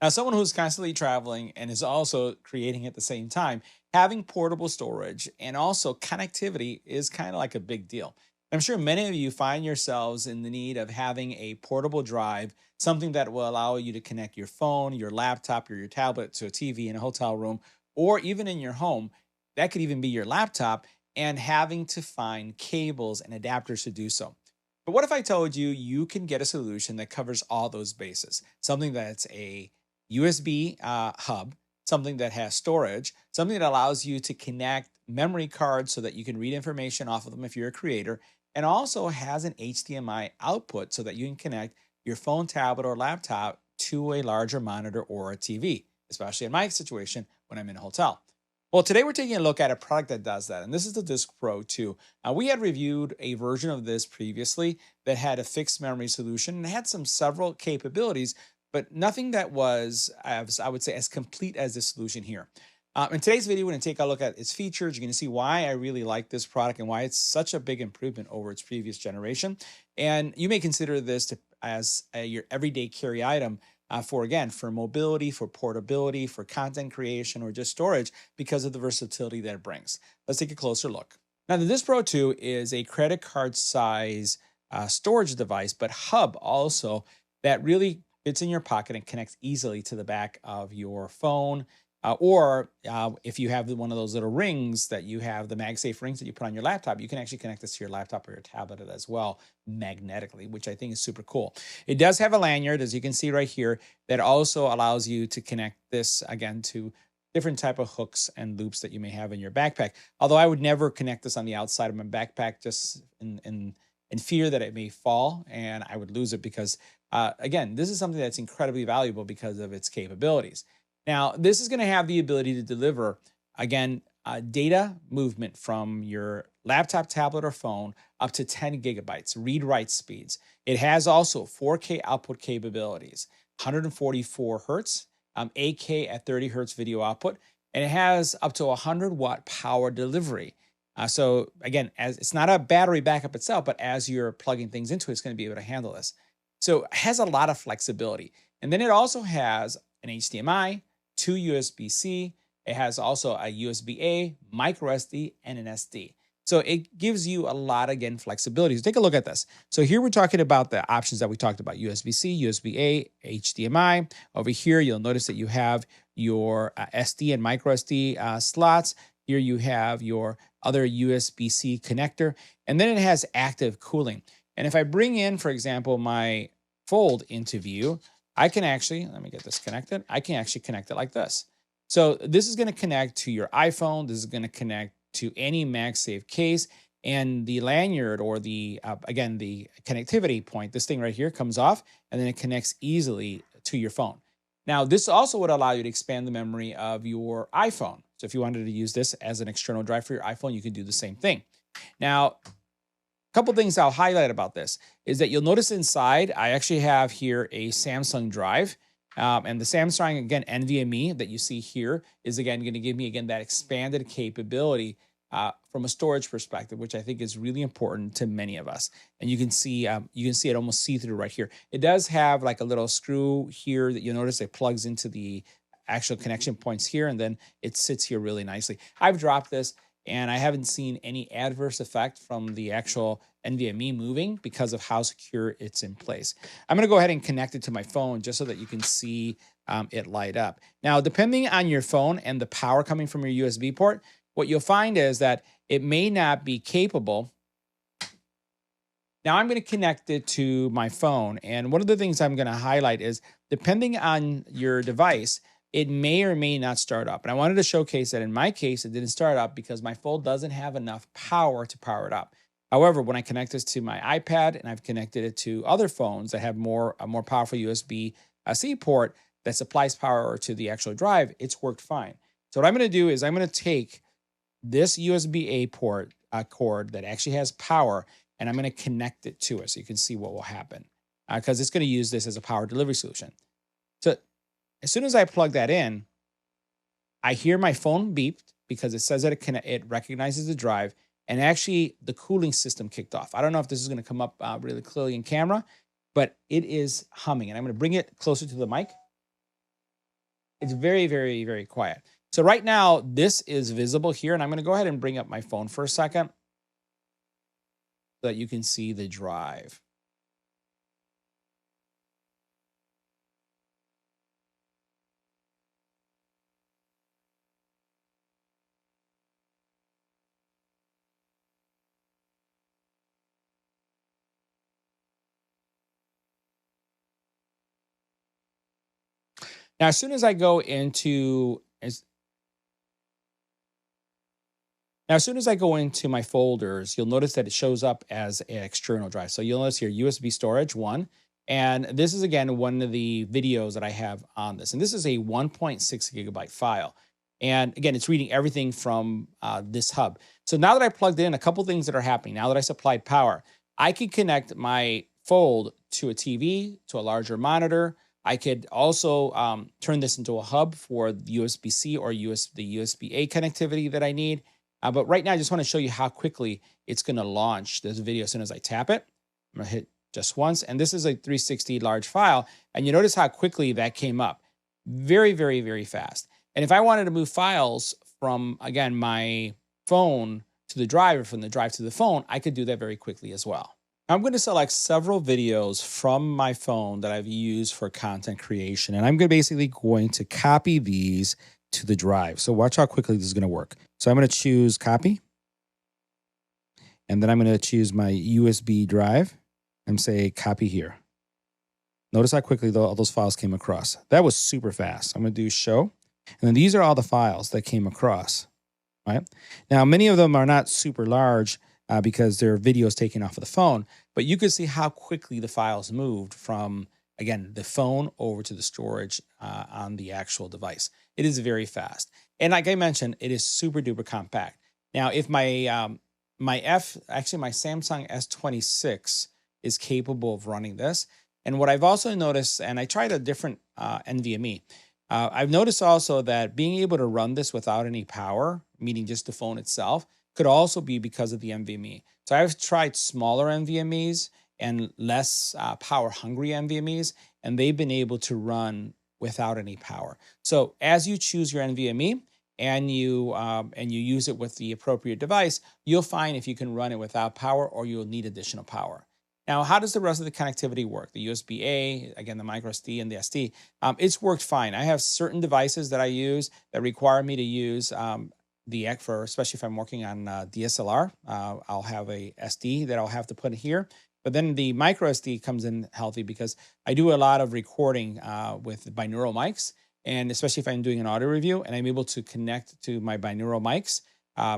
As someone who's constantly traveling and is also creating at the same time, having portable storage and also connectivity is kind of like a big deal. I'm sure many of you find yourselves in the need of having a portable drive, something that will allow you to connect your phone, your laptop, or your tablet to a TV in a hotel room, or even in your home. That could even be your laptop, and having to find cables and adapters to do so. But what if I told you you can get a solution that covers all those bases? Something that's a USB hub, something that has storage, something that allows you to connect memory cards so that you can read information off of them if you're a creator, and also has an HDMI output so that you can connect your phone, tablet, or laptop to a larger monitor or a TV, especially in my situation when I'm in a hotel. Well, today we're taking a look at a product that does that, and this is the DiskPro 2. We had reviewed a version of this previously that had a fixed memory solution and had some several capabilities, but nothing that was, as I would say, as complete as this solution here. In today's video, we're going to take a look at its features. You're going to see why I really like this product and why it's such a big improvement over its previous generation. And you may consider this as your everyday carry item for mobility, for portability, for content creation, or just storage because of the versatility that it brings. Let's take a closer look. Now, the Disc Pro 2 is a credit card size storage device, but hub also that really fits in your pocket and connects easily to the back of your phone. Or if you have one of those little rings that you have, the MagSafe rings that you put on your laptop, you can actually connect this to your laptop or your tablet as well magnetically, which I think is super cool. It does have a lanyard, as you can see right here, that also allows you to connect this again to different type of hooks and loops that you may have in your backpack. Although I would never connect this on the outside of my backpack just in fear that it may fall and I would lose it because, again, this is something that's incredibly valuable because of its capabilities. Now, this is going to have the ability to deliver, again, data movement from your laptop, tablet, or phone up to 10 gigabytes, read-write speeds. It has also 4K output capabilities, 144 hertz, 8K at 30 hertz video output, and it has up to 100-watt power delivery. So again, as it's not a battery backup itself, but as you're plugging things into it, it's going to be able to handle this. So it has a lot of flexibility. And then it also has an HDMI, two USB-C. It has also a USB-A, micro SD, and an SD. So it gives you a lot, again, flexibility. So take a look at this. So here we're talking about the options that we talked about, USB-C, USB-A, HDMI. Over here, you'll notice that you have your SD and micro SD slots. Here you have your other USB-C connector. And then it has active cooling. And if I bring in, for example, my Fold into view, I can actually, let me get this connected. I can actually connect it like this. So this is going to connect to your iPhone. This is going to connect to any MagSafe case. And the lanyard or again, the connectivity point, this thing right here comes off and then it connects easily to your phone. Now, this also would allow you to expand the memory of your iPhone. So if you wanted to use this as an external drive for your iPhone, you can do the same thing. Now, couple things I'll highlight about this is that you'll notice inside, I actually have here a Samsung drive. And the Samsung, again, NVMe that you see here is, again, going to give me, again, that expanded capability from a storage perspective, which I think is really important to many of us. And you can see it almost see-through right here. It does have like a little screw here that you'll notice it plugs into the actual connection points here, and then it sits here really nicely. I've dropped this, and I haven't seen any adverse effect from the actual NVMe moving because of how secure it's in place. I'm going to go ahead and connect it to my phone just so that you can see it light up. Now, depending on your phone and the power coming from your USB port, what you'll find is that it may not be capable. Now I'm going to connect it to my phone. And one of the things I'm going to highlight is depending on your device, it may or may not start up. And I wanted to showcase that in my case, it didn't start up because my Fold doesn't have enough power to power it up. However, when I connect this to my iPad and I've connected it to other phones that have a more powerful USB-C port that supplies power to the actual drive, it's worked fine. So what I'm going to do is I'm going to take this USB-A port cord that actually has power, and I'm going to connect it to it so you can see what will happen because it's going to use this as a power delivery solution. So as soon as I plug that in, I hear my phone beeped because it says that it recognizes the drive, and actually the cooling system kicked off. I don't know if this is going to come up really clearly in camera, but it is humming. And I'm going to bring it closer to the mic. It's very, very, very quiet. So right now, this is visible here, and I'm going to go ahead and bring up my phone for a second so that you can see the drive. Now, as soon as I go into Now, as soon as I go into my folders, you'll notice that it shows up as an external drive. So you'll notice here USB storage one. And this is, again, one of the videos that I have on this. And this is a 1.6 gigabyte file. And again, it's reading everything from this hub. So now that I plugged in, a couple things that are happening. Now that I supplied power, I can connect my Fold to a TV, to a larger monitor. I could also turn this into a hub for USB-C or the USB-A connectivity that I need. But right now, I just want to show you how quickly it's going to launch this video as soon as I tap it. I'm going to hit just once. And this is a 360 large file. And you notice how quickly that came up. Very, very, very fast. And if I wanted to move files from, again, my phone to the drive or from the drive to the phone, I could do that very quickly as well. I'm going to select several videos from my phone that I've used for content creation. And I'm basically going to copy these to the drive. So watch how quickly this is going to work. So I'm going to choose copy. And then I'm going to choose my USB drive and say copy here. Notice how quickly all those files came across. That was super fast. I'm going to do show. And then these are all the files that came across. Right? Now, many of them are not super large because they're videos taken off of the phone. But you can see how quickly the files moved from, again, the phone over to the storage on the actual device. It is very fast. And like I mentioned, it is super duper compact. Now, if my my Samsung S26 is capable of running this. And what I've also noticed, and I tried a different NVMe, I've noticed also that being able to run this without any power, meaning just the phone itself, could also be because of the NVMe. So I've tried smaller NVMEs and less power-hungry NVMEs, and they've been able to run without any power. So as you choose your NVMe and you use it with the appropriate device, you'll find if you can run it without power or you'll need additional power. Now, how does the rest of the connectivity work? The USB-A, again, the micro SD and the SD, it's worked fine. I have certain devices that I use that require me to use especially if I'm working on DSLR, I'll have a SD that I'll have to put here. But then the micro SD comes in healthy because I do a lot of recording with binaural mics, and especially if I'm doing an audio review and I'm able to connect to my binaural mics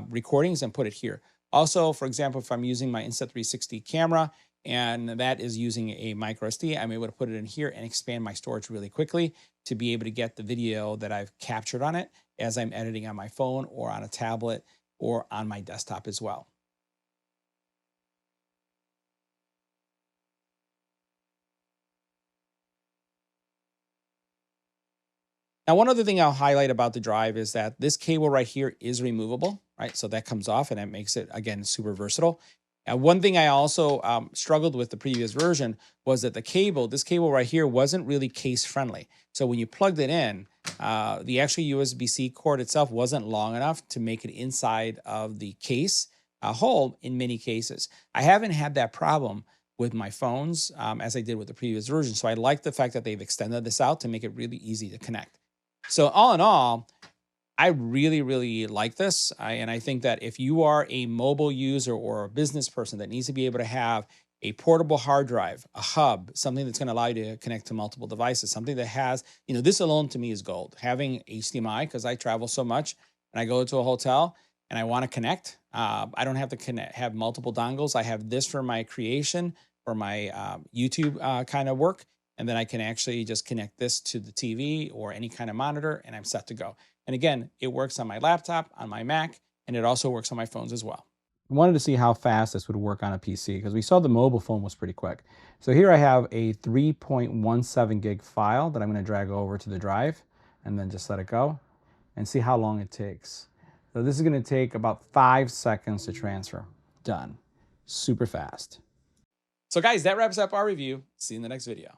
recordings and put it here. Also, for example, if I'm using my Insta360 camera and that is using a micro SD, I'm able to put it in here and expand my storage really quickly to be able to get the video that I've captured on it as I'm editing on my phone or on a tablet or on my desktop as well. Now, one other thing I'll highlight about the drive is that this cable right here is removable, right? So that comes off and that makes it, again, super versatile. One thing I also struggled with the previous version was that this cable right here wasn't really case friendly. So when you plugged it in, the actual USB-C cord itself wasn't long enough to make it inside of the case hole in many cases. I haven't had that problem with my phones as I did with the previous version. So I like the fact that they've extended this out to make it really easy to connect. So all in all, I really, really like this. And I think that if you are a mobile user or a business person that needs to be able to have a portable hard drive, a hub, something that's going to allow you to connect to multiple devices, something that has, this alone to me is gold. Having HDMI, because I travel so much and I go to a hotel and I want to connect. I don't have to have multiple dongles. I have this for my creation, for my YouTube kind of work. And then I can actually just connect this to the TV or any kind of monitor and I'm set to go. And again, it works on my laptop, on my Mac, and it also works on my phones as well. I wanted to see how fast this would work on a PC because we saw the mobile phone was pretty quick. So here I have a 3.17 gig file that I'm going to drag over to the drive and then just let it go and see how long it takes. So this is going to take about 5 seconds to transfer. Done. Super fast. So guys, that wraps up our review. See you in the next video.